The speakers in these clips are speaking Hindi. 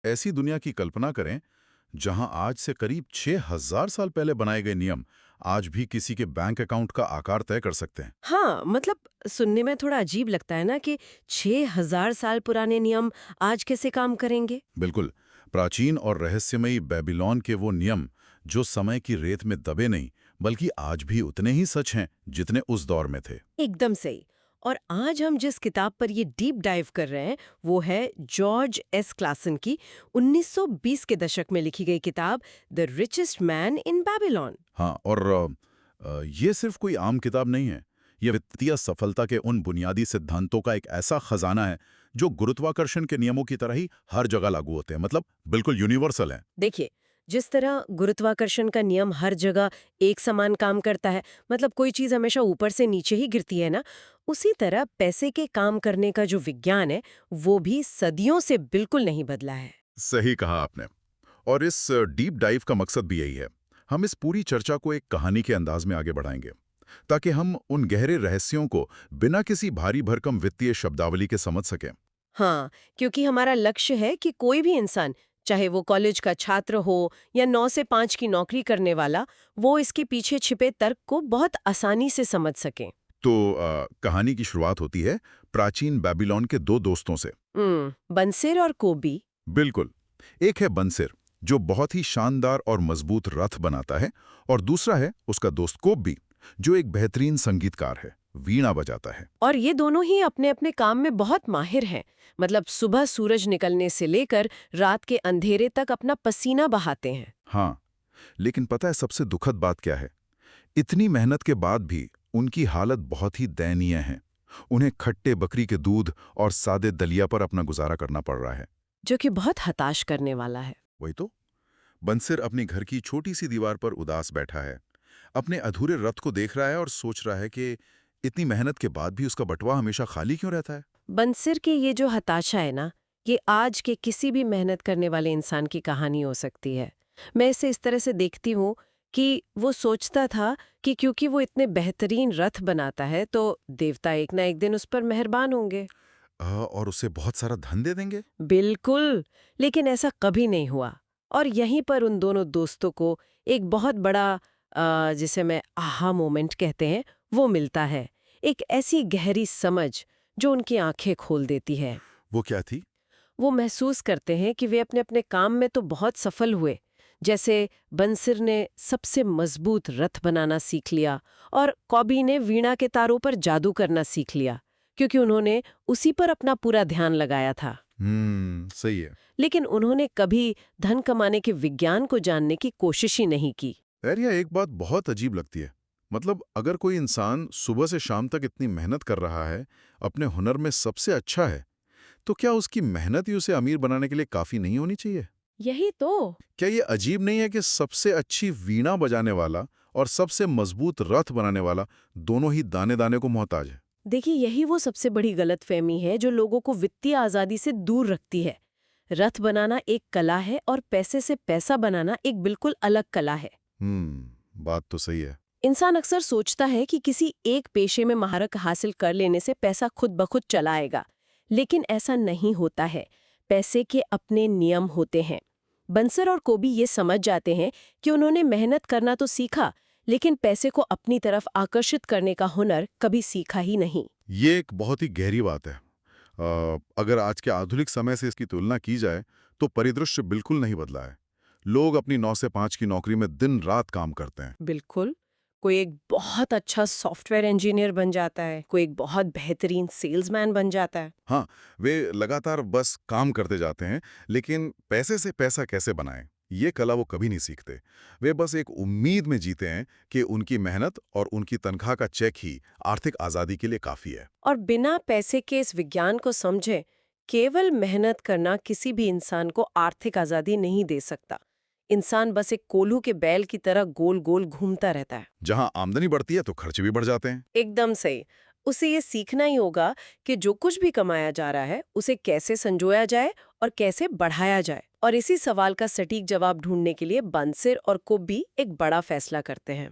ऐसी दुनिया की कल्पना करें जहां आज से करीब 6000 साल पहले बनाए गए नियम आज भी किसी के बैंक अकाउंट का आकार तय कर सकते हैं। हाँ, मतलब सुनने में थोड़ा अजीब लगता है ना कि 6000 साल पुराने नियम आज कैसे काम करेंगे? बिल्कुल। प्राचीन और रहस्यमयी बेबीलोन के वो नियम जो समय की रेत में दबे नहीं बल्कि आज भी उतने ही सच हैं जितने उस दौर में थे। एकदम सही। और आज हम जिस किताब पर ये डीप डाइव कर रहे हैं, वो है जॉर्ज एस क्लासन की 1920 के दशक में लिखी गई किताब the richest man in Babylon. हाँ, और ये सिर्फ कोई आम किताब नहीं है। ये वित्तीय सफलता के उन बुनियादी सिद्धांतों का एक ऐसा खजाना है जो गुरुत्वाकर्षण के नियमों की तरह ही हर जगह लागू होते हैं, मतलब बिल्कुल यूनिवर्सल है। देखिए, जिस तरह गुरुत्वाकर्षण का नियम हर जगह एक समान काम करता है, मतलब कोई चीज हमेशा ऊपर से नीचे ही गिरती है ना, उसी तरह पैसे के काम करने का जो विज्ञान है, वो भी सदियों से बिल्कुल नहीं बदला है। सही कहा आपने। और इस डीप डाइव का मकसद भी यही है। हम इस पूरी चर्चा को एक कहानी के अंदाज में आगे बढ़ाएंगे ताकि हम उन गहरे रहस्यों को बिना किसी भारी भरकम वित्तीय शब्दावली के समझ सकें। हाँ, क्योंकि हमारा लक्ष्य है कि कोई भी इंसान, चाहे वो कॉलेज का छात्र हो या 9 से 5 की नौकरी करने वाला, वो इसके पीछे छिपे तर्क को बहुत आसानी से समझ सके। तो कहानी की शुरुआत होती है प्राचीन बेबीलोन के दो दोस्तों से। बंसिर और कोबी। बिल्कुल। एक है बंसिर जो बहुत ही शानदार और मजबूत रथ बनाता है, और दूसरा है उसका दोस्त कोब्बी जो एक बेहतरीन संगीतकार है, वीणा बजाता है। और ये दोनों ही अपने अपने काम में बहुत माहिर हैं। मतलब सुबह सूरज निकलने से लेकर रात के अंधेरे तक अपना पसीना बहाते हैं। हाँ, लेकिन पता है सबसे दुखद बात क्या है? इतनी मेहनत के बाद भी उनकी हालत बहुत ही दयनीय है। उन्हें खट्टे बकरी के दूध और सादे दलिया पर अपना गुजारा करना पड़ रहा है। जो कि बहुत हताश करने वाला है। वही तो। बंसिर अपनी घर की छोटी सी दीवार पर उदास बैठा है, अपने अधूरे रथ को देख रहा है और सोच रहा है कि इतनी मेहनत के बाद भी उसका बटुआ हमेशा खाली क्यों रहता है। बंसिर की ये जो हताशा है ना, ये आज के किसी भी मेहनत करने वाले इंसान की कहानी हो सकती है। मैं इसे इस तरह से देखती हूँ कि वो सोचता था कि क्योंकि वो इतने बेहतरीन रथ बनाता है तो देवता एक ना एक दिन उस पर मेहरबान होंगे। और उसे बहुत सारा धन दे देंगे। बिल्कुल। लेकिन ऐसा कभी नहीं हुआ। और यहीं पर उन दोनों दोस्तों को एक बहुत बड़ा जिसे मैं आहा मोमेंट कहते हैं, वो मिलता है। एक ऐसी गहरी समझ जो उनकी आंखें खोल देती है। वो क्या थी? वो महसूस करते हैं कि वे अपने अपने काम में तो बहुत सफल हुए। जैसे बंसिर ने सबसे मजबूत रथ बनाना सीख लिया और कॉबी ने वीणा के तारों पर जादू करना सीख लिया, क्योंकि उन्होंने उसी पर अपना पूरा ध्यान लगाया था। सही है। लेकिन उन्होंने कभी धन कमाने के विज्ञान को जानने की कोशिश ही नहीं की। यार, यह एक बात बहुत अजीब लगती है। मतलब अगर कोई इंसान सुबह से शाम तक इतनी मेहनत कर रहा है, अपने हुनर में सबसे अच्छा है, तो क्या उसकी मेहनत ही उसे अमीर बनाने के लिए काफी नहीं होनी चाहिए? यही तो। क्या ये अजीब नहीं है कि सबसे अच्छी वीणा बजाने वाला और सबसे मजबूत रथ बनाने वाला दोनों ही दाने दाने को मोहताज है? देखिए, यही वो सबसे बड़ी गलतफहमी है जो लोगों को वित्तीय आजादी से दूर रखती है। रथ बनाना एक कला है और पैसे से पैसा बनाना एक बिल्कुल अलग कला है। बात तो सही है। इंसान अक्सर सोचता है कि किसी एक पेशे में महारत हासिल कर लेने से पैसा खुद ब खुद चला आएगा, लेकिन ऐसा नहीं होता है। पैसे के अपने नियम होते हैं। बंसर और कोबी ये समझ जाते हैं कि उन्होंने मेहनत करना तो सीखा, लेकिन पैसे को अपनी तरफ आकर्षित करने का हुनर कभी सीखा ही नहीं। ये एक बहुत ही गहरी बात है। अगर आज के आधुनिक समय से इसकी तुलना की जाए तो परिदृश्य बिल्कुल नहीं बदला है। लोग अपनी 9 से 5 की नौकरी में दिन रात काम करते हैं। बिल्कुल। कोई एक बहुत अच्छा सॉफ्टवेयर इंजीनियर बन जाता है, कोई एक बहुत बेहतरीन सेल्समैन बन जाता है। हाँ, वे लगातार बस काम करते जाते हैं, लेकिन पैसे से पैसा कैसे बनाएं, ये कला वो कभी नहीं सीखते। वे बस एक उम्मीद में जीते हैं कि उनकी मेहनत और उनकी तनख्वाह का चेक ही आर्थिक आज़ादी के लिए काफ़ी है। और बिना पैसे के इस विज्ञान को समझे, केवल मेहनत करना किसी भी इंसान को आर्थिक आजादी नहीं दे सकता। इंसान बस एक कोल्हू के बैल की तरह गोल गोल घूमता रहता है। जहाँ आमदनी बढ़ती है तो खर्चे भी बढ़ जाते हैं। एकदम सही। उसे ये सीखना ही होगा कि जो कुछ भी कमाया जा रहा है उसे कैसे संजोया जाए और कैसे बढ़ाया जाए। और इसी सवाल का सटीक जवाब ढूंढने के लिए बंसिर और कोब्बी एक बड़ा फैसला करते हैं।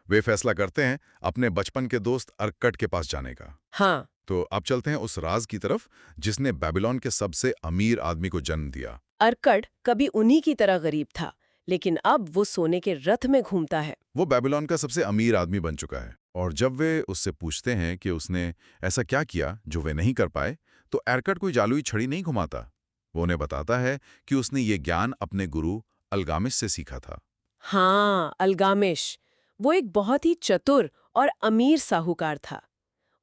वे फैसला करते हैं अपने बचपन के दोस्त अर्कट के पास जाने का। हाँ, तो अब चलते हैं उस राज की तरफ जिसने बेबीलोन के सबसे अमीर आदमी को जन्म दिया। अर्कड कभी उन्हीं की तरह गरीब था, लेकिन अब वो सोने के रथ में घूमता है। वो बेबीलोन का सबसे अमीर आदमी बन चुका है, और जब वे उससे पूछते हैं कि उसने ऐसा क्या किया जो वे नहीं कर पाए, तो अर्कड कोई जादुई छड़ी नहीं घुमाता। वो उन्हें बताता है कि उसने ये ज्ञान अपने गुरु अल्गामिस से सीखा था। हाँ, अल्गामिश। वो एक बहुत ही चतुर और अमीर साहूकार था।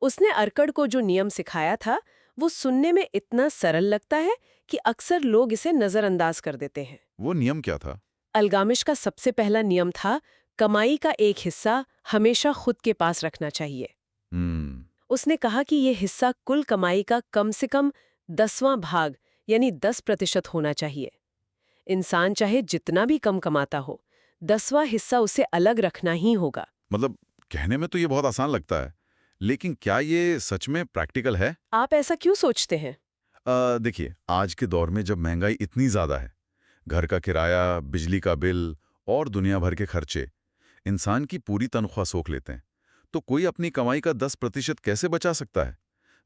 उसने अर्कड को जो नियम सिखाया था, वो सुनने में इतना सरल लगता है कि अक्सर लोग इसे नजरअंदाज कर देते हैं। वो नियम क्या था? अल्गामिश का सबसे पहला नियम था, कमाई का एक हिस्सा हमेशा खुद के पास रखना चाहिए। हम्म। उसने कहा कि ये हिस्सा कुल कमाई का कम से कम 10वां भाग यानी 10% होना चाहिए। इंसान चाहे जितना भी कम कमाता हो, 10वां हिस्सा उसे अलग रखना ही होगा। मतलब कहने में तो ये बहुत आसान लगता है, लेकिन क्या ये सच में प्रैक्टिकल है? आप ऐसा क्यों सोचते हैं? देखिए, आज के दौर में जब महंगाई इतनी ज़्यादा है, घर का किराया, बिजली का बिल और दुनिया भर के खर्चे इंसान की पूरी तनख्वाह सोख लेते हैं, तो कोई अपनी कमाई का 10% कैसे बचा सकता है?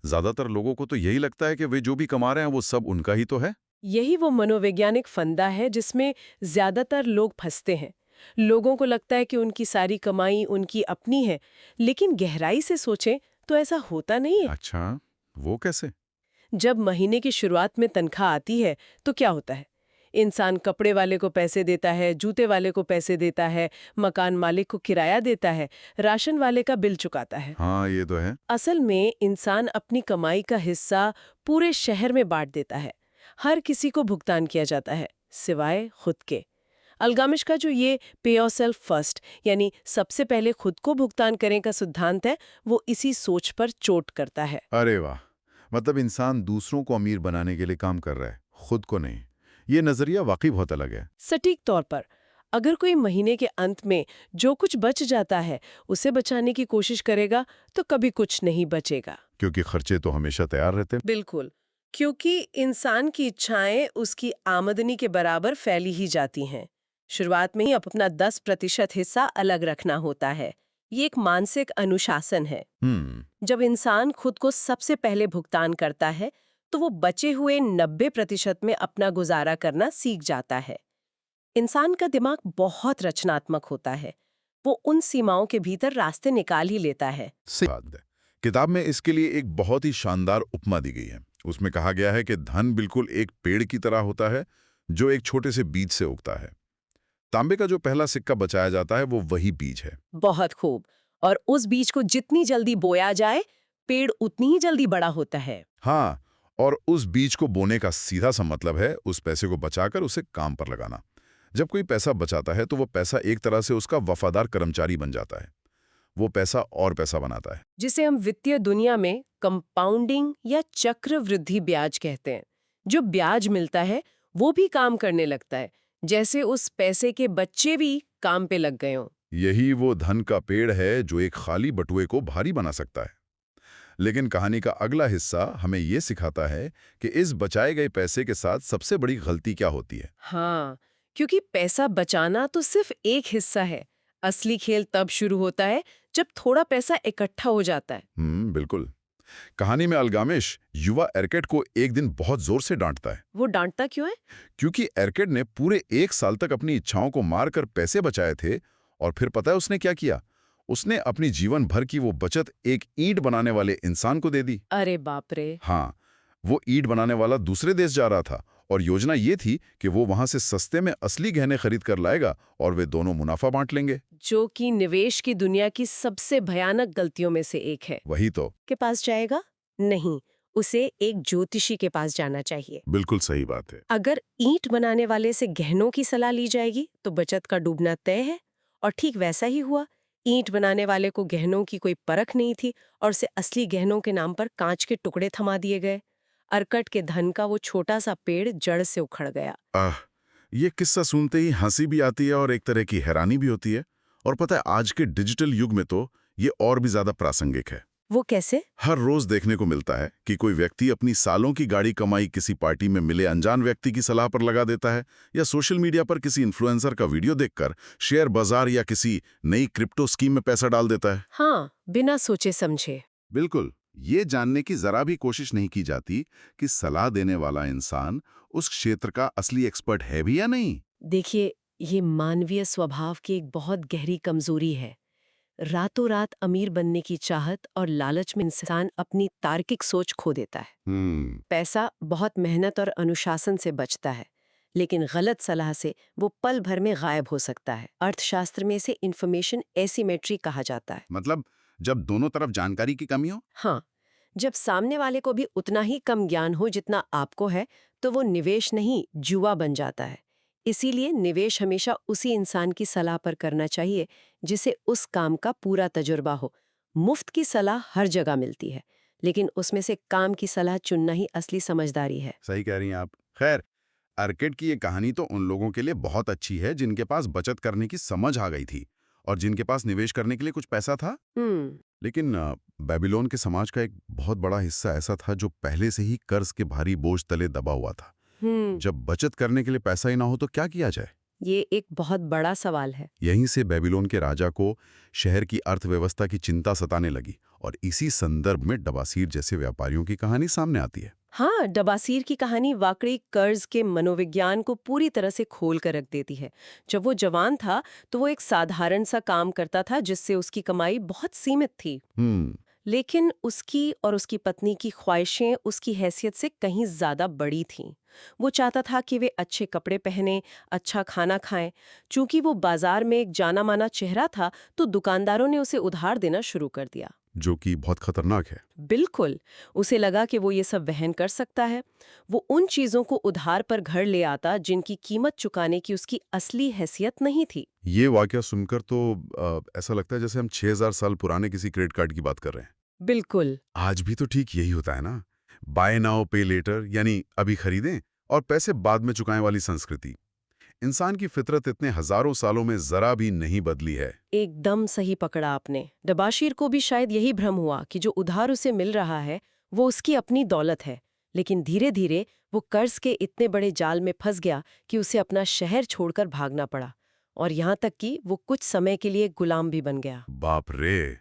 ज़्यादातर लोगों को तो यही लगता है कि वे जो भी कमा रहे हैं वो सब उनका ही तो है। यही वो मनोवैज्ञानिक फंदा है जिसमें ज्यादातर लोग फंसते हैं। लोगों को लगता है कि उनकी सारी कमाई उनकी अपनी है, लेकिन गहराई से सोचें तो ऐसा होता नहीं है। अच्छा, वो कैसे? जब महीने की शुरुआत में तनख्वाह आती है, तो क्या होता है? इंसान कपड़े वाले को पैसे देता है, जूते वाले को पैसे देता है, मकान मालिक को किराया देता है, राशन वाले का बिल चुकाता है। हाँ, ये तो है। असल में इंसान अपनी कमाई का हिस्सा पूरे शहर में बांट देता है। हर किसी को भुगतान किया जाता है, सिवाय खुद के। अल्गामिश का जो ये पे योरसेल्फ फर्स्ट यानी सबसे पहले खुद को भुगतान करें का सिद्धांत है, वो इसी सोच पर चोट करता है। अरे वाह! मतलब इंसान दूसरों को अमीर बनाने के लिए काम कर रहा है, खुद को नहीं। ये नज़रिया वाकई बहुत अलग है। सटीक तौर पर, अगर कोई महीने के अंत में जो कुछ बच जाता है उसे बचाने की कोशिश करेगा, तो कभी कुछ नहीं बचेगा। क्योंकि खर्चे तो हमेशा तैयार रहते हैं। बिल्कुल, क्योंकि इंसान की इच्छाएं उसकी आमदनी के बराबर फैली ही जाती हैं। शुरुआत में ही अपना 10% हिस्सा अलग रखना होता है। ये एक मानसिक अनुशासन है। जब इंसान खुद को सबसे पहले भुगतान करता है, तो वो बचे हुए 90% में अपना गुजारा करना सीख जाता है। इंसान का दिमाग बहुत रचनात्मक होता है। वो उन सीमाओं के भीतर रास्ते निकाल ही लेता है। सही बात है। किताब में इसके लिए एक बहुत ही शानदार उपमा दी गई है। उसमें कहा गया है कि धन बिल्कुल एक पेड़ की तरह होता है जो एक छोटे से बीज से उगता है। तांबे का जो पहला सिक्का बचाया जाता है वो वही बीज है। बहुत खूब। और उस बीज को जितनी जल्दी बोया जाए, पेड़ उतनी ही जल्दी बड़ा होता है। हाँ, और उस बीज को बोने का सीधा सा मतलब है उस पैसे को बचाकर उसे काम पर लगाना। जब कोई पैसा बचाता है तो वो पैसा एक तरह से उसका वफादार कर्मचारी बन जाता है। वो पैसा और पैसा बनाता है। जिसे हम वित्तीय दुनिया में कंपाउंडिंग या चक्रवृद्धि ब्याज कहते हैं। जो ब्याज मिलता है वो भी काम करने लगता है, जैसे उस पैसे के बच्चे भी काम पे लग गए हों। यही वो धन का पेड़ है जो एक खाली बटुए को भारी बना सकता है। लेकिन कहानी का अगला हिस्सा हमें ये सिखाता है कि इस बचाए गए पैसे के साथ सबसे बड़ी गलती क्या होती है। हाँ, क्योंकि पैसा बचाना तो सिर्फ एक हिस्सा है। असली खेल तब शुरू होता है जब थोड़ा पैसा इकट्ठा हो जाता है। बिल्कुल। कहानी में अल्गामिश युवा एरकेड को एक दिन बहुत जोर से डांटता है। वो डांटता क्यों है? क्योंकि एरकेड ने पूरे 1 साल तक अपनी इच्छाओं को मारकर पैसे बचाए थे, और फिर पता है उसने क्या किया? उसने अपनी जीवन भर की वो बचत एक ईंट बनाने वाले इंसान को दे दी। अरे बाप रे! हाँ, वो ईंट बनाने वाला दूसरे देश जा रहा था, और योजना ये थी कि वो वहां से सस्ते में असली गहने खरीद कर लाएगा और वे दोनों मुनाफा बांट लेंगे। जो कि निवेश की दुनिया की सबसे भयानक गलतियों में से एक है। वही तो। के पास जाएगा? नहीं, उसे एक ज्योतिषी के पास जाना चाहिए। बिल्कुल सही बात है। अगर ईंट बनाने वाले से गहनों की सलाह ली जाएगी तो बचत का डूबना तय है। और ठीक वैसा ही हुआ। ईंट बनाने वाले को गहनों की कोई परख नहीं थी और उसे असली गहनों के नाम पर कांच के टुकड़े थमा दिए गए। अर्कट के धन का वो छोटा सा पेड़ जड़ से उखड़ गया। ये किस्सा सुनते ही हंसी भी आती है और एक तरह की हैरानी भी होती है। और पता है, आज के डिजिटल युग में तो ये और भी ज्यादा प्रासंगिक है। वो कैसे? हर रोज देखने को मिलता है कि कोई व्यक्ति अपनी सालों की गाड़ी कमाई किसी पार्टी में मिले अनजान व्यक्ति की सलाह पर लगा देता है, या सोशल मीडिया पर किसी इन्फ्लुएंसर का वीडियो देखकर शेयर बाजार या किसी नई क्रिप्टो स्कीम में पैसा डाल देता है। हाँ, बिना सोचे समझे। बिल्कुल। ये जानने की जरा भी कोशिश नहीं की जाती कि सलाह देने वाला इंसान उस क्षेत्र का असली एक्सपर्ट है भी या नहीं। देखिए, ये मानवीय स्वभाव की एक बहुत गहरी कमजोरी है। रातों रात अमीर बनने की चाहत और लालच में इंसान अपनी तार्किक सोच खो देता है। हम्म। पैसा बहुत मेहनत और अनुशासन से बचता है, लेकिन गलत सलाह से वो पल भर में गायब हो सकता है। अर्थशास्त्र में इसे इंफॉर्मेशन एसिमेट्री कहा जाता है। मतलब जब दोनों तरफ जानकारी की कमी हो। हाँ, जब सामने वाले को भी उतना ही कम ज्ञान हो जितना आपको है, तो वो निवेश नहीं, जुआ बन जाता है। इसीलिए निवेश हमेशा उसी इंसान की सलाह पर करना चाहिए जिसे उस काम का पूरा तजुर्बा हो। मुफ्त की सलाह हर जगह मिलती है, लेकिन उसमें से काम की सलाह चुनना ही असली समझदारी है। सही कह रही हैं आप। खैर, आर्किड की ये कहानी तो उन लोगों के लिए बहुत अच्छी है जिनके पास बचत करने की समझ आ गई थी और जिनके पास निवेश करने के लिए कुछ पैसा था। हम्म। लेकिन बेबीलोन के समाज का एक बहुत बड़ा हिस्सा ऐसा था जो पहले से ही कर्ज के भारी बोझ तले दबा हुआ था। हम्म। जब बचत करने के लिए पैसा ही ना हो तो क्या किया जाए? ये एक बहुत बड़ा सवाल है। यहीं से बेबीलोन के राजा को शहर की अर्थव्यवस्था की चिंता सताने लगी और इसी संदर्भ में डबासीर जैसे व्यापारियों की कहानी सामने आती है। हाँ, डबासीर की कहानी वाकई कर्ज के मनोविज्ञान को पूरी तरह से खोल कर रख देती है। जब वो जवान था तो वो एक साधारण सा काम करता था जिससे उसकी कमाई बहुत सीमित थी। हम्म। लेकिन उसकी और उसकी पत्नी की ख्वाहिशें उसकी हैसियत से कहीं ज्यादा बड़ी थीं। वो चाहता था कि वे अच्छे कपड़े पहने, अच्छा खाना खाएं। चूंकि वो बाजार में एक जाना माना चेहरा था, तो दुकानदारों ने उसे उधार देना शुरू कर दिया। जो कि बहुत खतरनाक है। बिल्कुल। उसे लगा कि वो ये सब वहन कर सकता है। वो उन चीजों को उधार पर घर ले आता जिनकी कीमत चुकाने की उसकी असली हैसियत नहीं थी। ये वाकया सुनकर तो ऐसा लगता है जैसे हम 6000 साल पुराने किसी क्रेडिट कार्ड की बात कर रहे हैं। बिल्कुल। आज भी तो ठीक यही होता है ना। बाय नाउ पे लेटर, यानी अभी खरीदें और पैसे बाद में चुकाएं वाली संस्कृति। इंसान की फितरत इतने हजारों सालों में जरा भी नहीं बदली है। एकदम सही पकड़ा आपने। दबाशीर को भी शायद यही भ्रम हुआ कि जो उधार उसे मिल रहा है वो उसकी अपनी दौलत है। लेकिन धीरे धीरे वो कर्ज के इतने बड़े जाल में फंस गया कि उसे अपना शहर छोड़कर भागना पड़ा। और यहाँ तक कि वो कुछ समय के लिए गुलाम भी बन गया। बाप रे!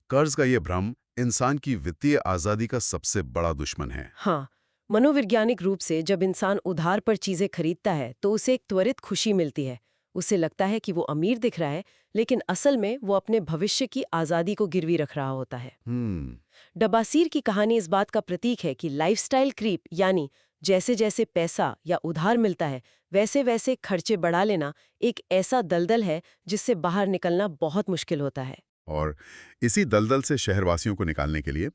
कर्ज का ये भ्रम इंसान की वित्तीय आजादी का सबसे बड़ा दुश्मन है। हाँ, मनोवैज्ञानिक रूप से जब इंसान उधार पर चीजें खरीदता है तो उसे एक त्वरित खुशी मिलती है। उसे लगता है कि वो अमीर दिख रहा है, लेकिन असल में वो अपने भविष्य की आजादी को गिरवी रख रहा होता है। डबासीर की कहानी इस बात का प्रतीक है कि लाइफस्टाइल क्रीप, यानी जैसे जैसे पैसा या उधार मिलता है वैसे वैसे खर्चे बढ़ा लेना, एक ऐसा दलदल है जिससे बाहर निकलना बहुत मुश्किल होता है। और इसी दलदल से शहरवासियों को निकालने के लिए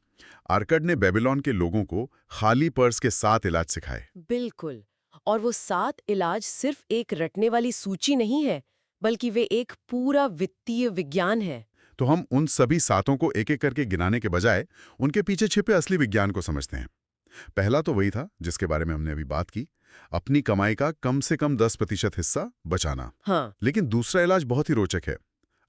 आर्कड ने बेबीलोन के लोगों को खाली पर्स के 7 इलाज सिखाए। बिल्कुल। और वो 7 इलाज सिर्फ एक रटने वाली सूची नहीं है, बल्कि वे एक पूरा वित्तीय विज्ञान है। तो हम उन सभी सातों को एक एक करके गिनाने के बजाय उनके पीछे छिपे असली विज्ञान को समझते हैं। पहला तो वही था जिसके बारे में हमने अभी बात की, अपनी कमाई का कम से कम 10% हिस्सा बचाना। हाँ। लेकिन दूसरा इलाज बहुत ही रोचक है,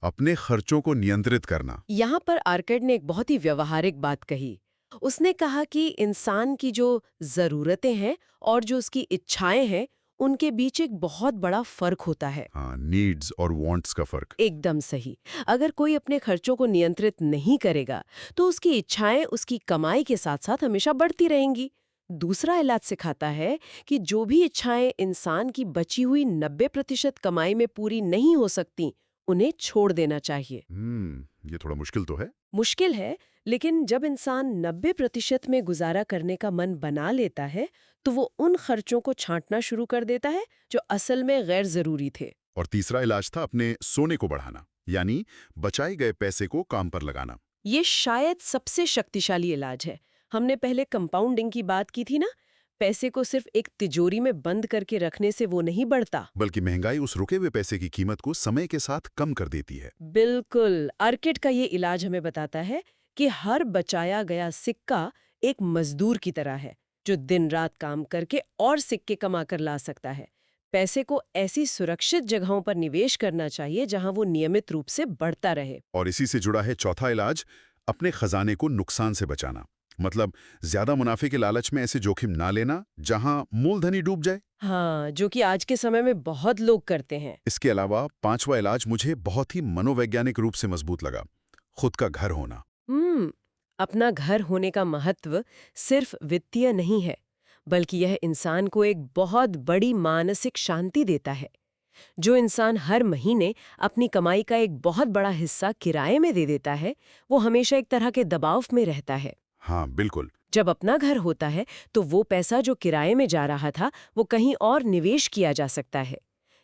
अपने खर्चों को नियंत्रित करना। यहाँ पर आर्कड ने एक बहुत ही व्यवहारिक बात कही। उसने कहा कि इंसान की जो जरूरतें हैं और जो उसकी इच्छाएं हैं, उनके बीच एक बहुत बड़ा फर्क होता है। हाँ, नीड्स और वांट्स का फर्क। एकदम सही। अगर कोई अपने खर्चों को नियंत्रित नहीं करेगा, तो उसकी इच्छाएं उसकी कमाई के साथ साथ हमेशा बढ़ती रहेंगी। दूसरा इलाज सिखाता है कि जो भी इच्छाएं इंसान की बची हुई 90% कमाई में पूरी नहीं हो सकती, उन्हें छोड़ देना चाहिए। ये थोड़ा मुश्किल तो है। मुश्किल है, लेकिन जब इंसान 90% में गुजारा करने का मन बना लेता है, तो वो उन खर्चों को छांटना शुरू कर देता है जो असल में गैर जरूरी थे। और तीसरा इलाज था अपने सोने को बढ़ाना, यानी बचाए गए पैसे को काम पर लगाना। ये शायद सबसे शक्तिशाली इलाज है। हमने पहले कंपाउंडिंग की बात की थी ना। पैसे को सिर्फ एक तिजोरी में बंद करके रखने से वो नहीं बढ़ता। बल्कि महंगाई उस रुके हुए पैसे की कीमत को समय के साथ कम कर देती है। बिल्कुल। आर्किड का ये इलाज हमें बताता है कि हर बचाया गया सिक्का एक मजदूर की तरह है, जो दिन रात काम करके और सिक्के कमा कर ला सकता है। पैसे को ऐसी सुरक्षित जगहों पर निवेश करना चाहिए जहां वो नियमित रूप से बढ़ता रहे। और इसी से जुड़ा है चौथा इलाज, अपने खजाने को नुकसान से बचाना। मतलब ज्यादा मुनाफे के लालच में ऐसे जोखिम ना लेना जहां मूलधन ही डूब जाए। हाँ, जो कि आज के समय में बहुत लोग करते हैं। इसके अलावा पांचवा इलाज मुझे बहुत ही मनोवैज्ञानिक रूप से मजबूत लगा, खुद का घर होना। हम्म। अपना घर होने का महत्व सिर्फ वित्तीय नहीं है, बल्कि यह इंसान को एक बहुत बड़ी मानसिक शांति देता है। जो इंसान हर महीने अपनी कमाई का एक बहुत बड़ा हिस्सा किराए में दे देता है, वो हमेशा एक तरह के दबाव में रहता है। हाँ, बिल्कुल। जब अपना घर होता है, तो वो पैसा जो किराए में जा रहा था, वो कहीं और निवेश किया जा सकता है।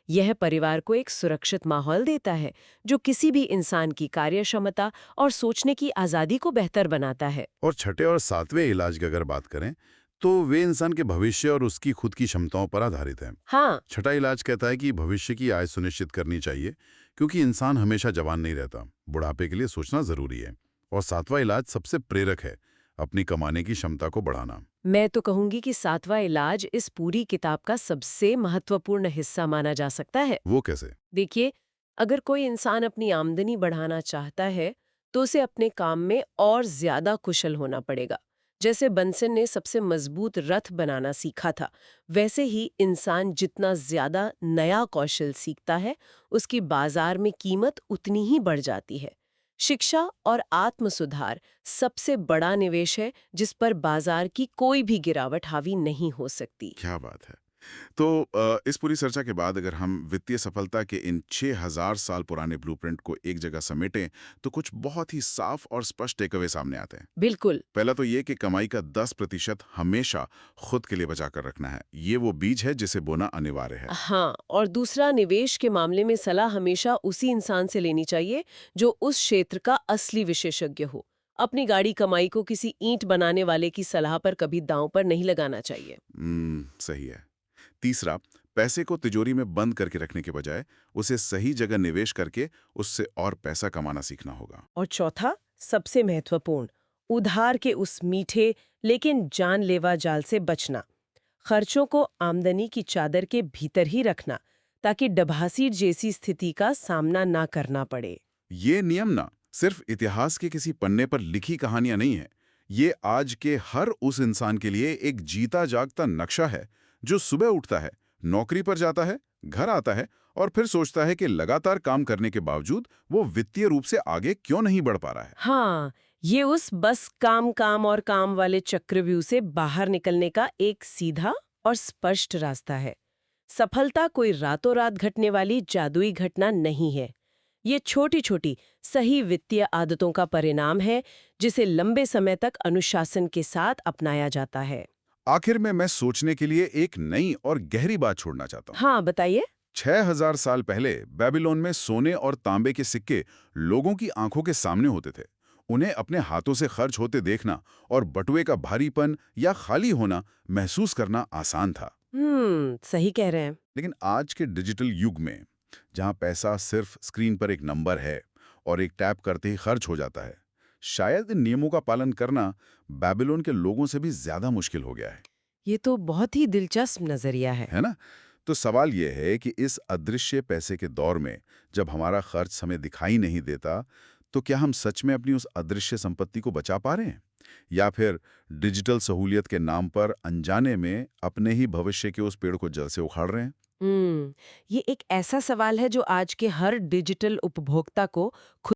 यह परिवार को एक सुरक्षित माहौल देता है, जो किसी भी इंसान की कार्यक्षमता और सोचने की आज़ादी को बेहतर बनाता है। और छठे और सातवें इलाज की अगर बात करें तो वे इंसान के भविष्य और उसकी खुद की क्षमताओं पर आधारित हैं। हाँ, छठा इलाज कहता है कि भविष्य की आय सुनिश्चित करनी चाहिए, क्योंकि इंसान हमेशा जवान नहीं रहता, बुढ़ापे के लिए सोचना जरूरी है। और सातवां इलाज सबसे प्रेरक है, अपनी कमाने की क्षमता को बढ़ाना। मैं तो कहूंगी कि सातवां इलाज इस पूरी किताब का सबसे महत्वपूर्ण हिस्सा माना जा सकता है। वो कैसे? देखिए, अगर कोई इंसान अपनी आमदनी बढ़ाना चाहता है, तो उसे अपने काम में और ज्यादा कुशल होना पड़ेगा। जैसे बंसन ने सबसे मजबूत रथ बनाना सीखा था, वैसे ही इंसान जितना ज्यादा नया कौशल सीखता है, उसकी बाजार में कीमत उतनी ही बढ़ जाती है। शिक्षा और आत्म सुधार सबसे बड़ा निवेश है, जिस पर बाजार की कोई भी गिरावट हावी नहीं हो सकती। क्या बात है। तो इस पूरी चर्चा के बाद अगर हम वित्तीय सफलता के इन 6000 साल पुराने ब्लूप्रिंट को एक जगह समेटें, तो कुछ बहुत ही साफ और स्पष्ट टेकअवे सामने आते हैं। बिल्कुल। पहला तो ये कि कमाई का 10% हमेशा खुद के लिए बचा कर रखना है। ये वो बीज है जिसे बोना अनिवार्य है। हाँ, और दूसरा, निवेश के मामले में सलाह हमेशा उसी इंसान से लेनी चाहिए जो उस क्षेत्र का असली विशेषज्ञ हो। अपनी गाढ़ी कमाई को किसी ईंट बनाने वाले की सलाह पर कभी दांव पर नहीं लगाना चाहिए। सही है। तीसरा, पैसे को तिजोरी में बंद करके रखने के बजाय उसे सही जगह निवेश करके उससे और पैसा कमाना सीखना होगा। और चौथा, सबसे महत्वपूर्ण, उधार के उस मीठे लेकिन जानलेवा जाल से बचना। खर्चों को आमदनी की चादर के भीतर ही रखना, ताकि डभासीर जैसी स्थिति का सामना ना करना पड़े। ये नियम ना सिर्फ इतिहास के किसी पन्ने पर लिखी कहानियां नहीं है। ये आज के हर उस इंसान के लिए एक जीता जागता नक्शा है जो सुबह उठता है, नौकरी पर जाता है, घर आता है और फिर सोचता है कि लगातार काम करने के बावजूद वो वित्तीय रूप से आगे क्यों नहीं बढ़ पा रहा है। हाँ, ये उस बस काम काम और काम वाले चक्रव्यूह से बाहर निकलने का एक सीधा और स्पष्ट रास्ता है। सफलता कोई रातों रात घटने वाली जादुई घटना नहीं है। ये छोटी छोटी सही वित्तीय आदतों का परिणाम है, जिसे लंबे समय तक अनुशासन के साथ अपनाया जाता है। आखिर में मैं सोचने के लिए एक नई और गहरी बात छोड़ना चाहता हूँ। हाँ, बताइए। 6000 साल पहले बेबीलोन में सोने और तांबे के सिक्के लोगों की आंखों के सामने होते थे। उन्हें अपने हाथों से खर्च होते देखना और बटुए का भारीपन या खाली होना महसूस करना आसान था। सही कह रहे हैं। लेकिन आज के डिजिटल युग में, जहां पैसा सिर्फ स्क्रीन पर एक नंबर है और एक टैप करते ही खर्च हो जाता है, शायद इन नियमों का पालन करना बेबीलोन के लोगों से भी ज्यादा मुश्किल हो गया ये तो बहुत ही दिलचस्प नजरिया है ना? तो सवाल यह है कि इस अदृश्य पैसे के दौर में जब हमारा खर्च हमें दिखाई नहीं देता, तो क्या हम सच में अपनी उस अदृश्य संपत्ति को बचा पा रहे हैं? या फिर डिजिटल सहूलियत के नाम पर अनजाने में अपने ही भविष्य के उस पेड़ को जड़ से उखाड़ रहे हैं? ये एक ऐसा सवाल है जो आज के हर डिजिटल उपभोक्ता को